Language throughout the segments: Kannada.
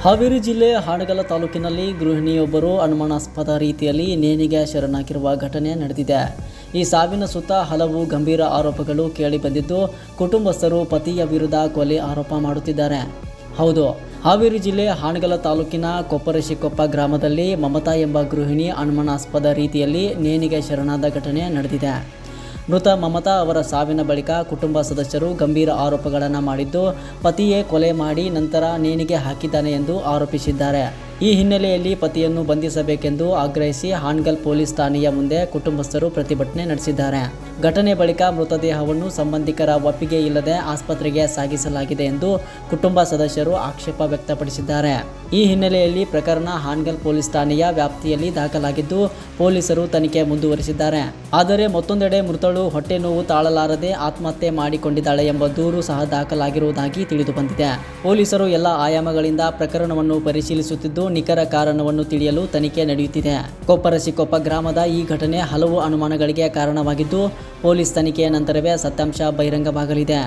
ಹಾವೇರಿ ಜಿಲ್ಲೆ ಹಾನಗಲ್ ತಾಲೂಕಿನಲ್ಲಿ ಗೃಹಿಣಿಯೊಬ್ಬರು ಅನುಮಾನಾಸ್ಪದ ರೀತಿಯಲ್ಲಿ ನೇಣಿಗೆ ಶರಣಾಗಿರುವ ಘಟನೆ ನಡೆದಿದೆ. ಈ ಸಾವಿನ ಸುತ್ತ ಹಲವು ಗಂಭೀರ ಆರೋಪಗಳು ಕೇಳಿಬಂದಿದ್ದು, ಕುಟುಂಬಸ್ಥರು ಪತಿಯ ವಿರುದ್ಧ ಕೊಲೆ ಆರೋಪ ಮಾಡುತ್ತಿದ್ದಾರೆ. ಹೌದು, ಹಾವೇರಿ ಜಿಲ್ಲೆ ಹಾನಗಲ್ ತಾಲೂಕಿನ ಕೊಪ್ಪರಶಿಕೊಪ್ಪ ಗ್ರಾಮದಲ್ಲಿ ಮಮತಾ ಎಂಬ ಗೃಹಿಣಿ ಅನುಮಾನಾಸ್ಪದ ರೀತಿಯಲ್ಲಿ ನೇಣಿಗೆ ಶರಣಾದ ಘಟನೆ ನಡೆದಿದೆ. ಮೃತ ಮಮತಾ ಅವರ ಸಾವಿನ ಬಳಿಕ ಕುಟುಂಬ ಸದಸ್ಯರು ಗಂಭೀರ ಆರೋಪಗಳನ್ನು ಮಾಡಿದ್ದು, ಪತಿಯೇ ಕೊಲೆ ಮಾಡಿ ನಂತರ ನೇಣಿಗೆ ಹಾಕಿದ್ದಾನೆ ಎಂದು ಆರೋಪಿಸಿದ್ದಾರೆ. ಈ ಹಿನ್ನೆಲೆಯಲ್ಲಿ ಪತಿಯನ್ನು ಬಂಧಿಸಬೇಕೆಂದು ಆಗ್ರಹಿಸಿ ಹಾನಗಲ್ ಪೊಲೀಸ್ ಠಾಣೆಯ ಮುಂದೆ ಕುಟುಂಬಸ್ಥರು ಪ್ರತಿಭಟನೆ ನಡೆಸಿದ್ದಾರೆ. ಘಟನೆ ಬಳಿಕ ಮೃತದೇಹವನ್ನು ಸಂಬಂಧಿಕರ ಒಪ್ಪಿಗೆ ಇಲ್ಲದೆ ಆಸ್ಪತ್ರೆಗೆ ಸಾಗಿಸಲಾಗಿದೆ ಎಂದು ಕುಟುಂಬ ಸದಸ್ಯರು ಆಕ್ಷೇಪ ವ್ಯಕ್ತಪಡಿಸಿದ್ದಾರೆ. ಈ ಹಿನ್ನೆಲೆಯಲ್ಲಿ ಪ್ರಕರಣ ಹಾನಗಲ್ ಪೊಲೀಸ್ ಠಾಣೆಯ ವ್ಯಾಪ್ತಿಯಲ್ಲಿ ದಾಖಲಾಗಿದ್ದು, ಪೊಲೀಸರು ತನಿಖೆ ಮುಂದುವರಿಸಿದ್ದಾರೆ. ಆದರೆ ಮತ್ತೊಂದೆಡೆ ಮೃತಳು ಹೊಟ್ಟೆ ನೋವು ತಾಳಲಾರದೆ ಆತ್ಮಹತ್ಯೆ ಮಾಡಿಕೊಂಡಿದ್ದಾಳೆ ಎಂಬ ದೂರು ಸಹ ದಾಖಲಾಗಿರುವುದಾಗಿ ತಿಳಿದುಬಂದಿದೆ. ಪೊಲೀಸರು ಎಲ್ಲ ಆಯಾಮಗಳಿಂದ ಪ್ರಕರಣವನ್ನು ಪರಿಶೀಲಿಸುತ್ತಿದ್ದು, ನಿಖರ ಕಾರಣವನ್ನು ತಿಳಿಯಲು ತನಿಖೆ ನಡೆಯುತ್ತಿದೆ. ಕೊಪ್ಪರಶಿಕೊಪ್ಪ ಗ್ರಾಮದ ಈ ಘಟನೆ ಹಲವು ಅನುಮಾನಗಳಿಗೆ ಕಾರಣವಾಗಿದ್ದು, ಪೊಲೀಸ್ ತನಿಖೆಯ ನಂತರವೇ ಸತ್ಯಾಂಶ ಬಹಿರಂಗವಾಗಲಿದೆ.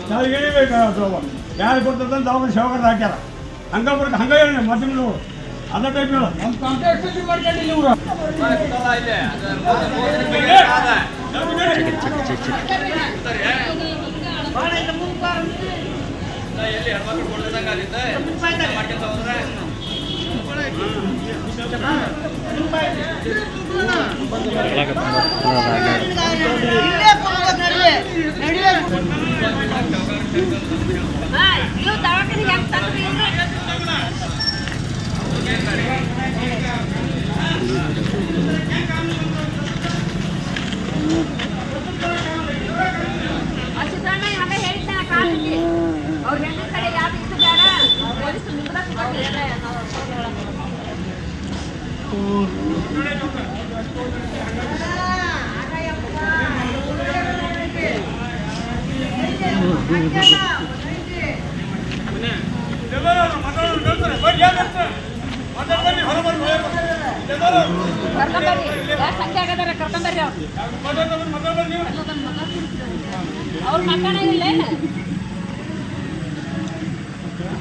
ನಾವು ಹೇಳಿಬೇಕು ಯಾರು ಕೊಡ್ತದಂತ ಅವ್ರು ಶೋಕರ್ ಹಾಕ್ಯಾರ ಹಂಗೆ ಹಂಗೆ ಹೇಳಿ ಮತ್ತೆ ನೋಡು ಅದ ಟೈಪ್ ಹೇಳು ನಮ್ಮ ಕಾಂಟ್ಯಾಕ್ಟ್ ಮಾಡ್ಕೊಂಡಿಲ್ಲ ಇವರು ಅವ್ರ ಮಕ್ಕಳ ಇಲ್ಲ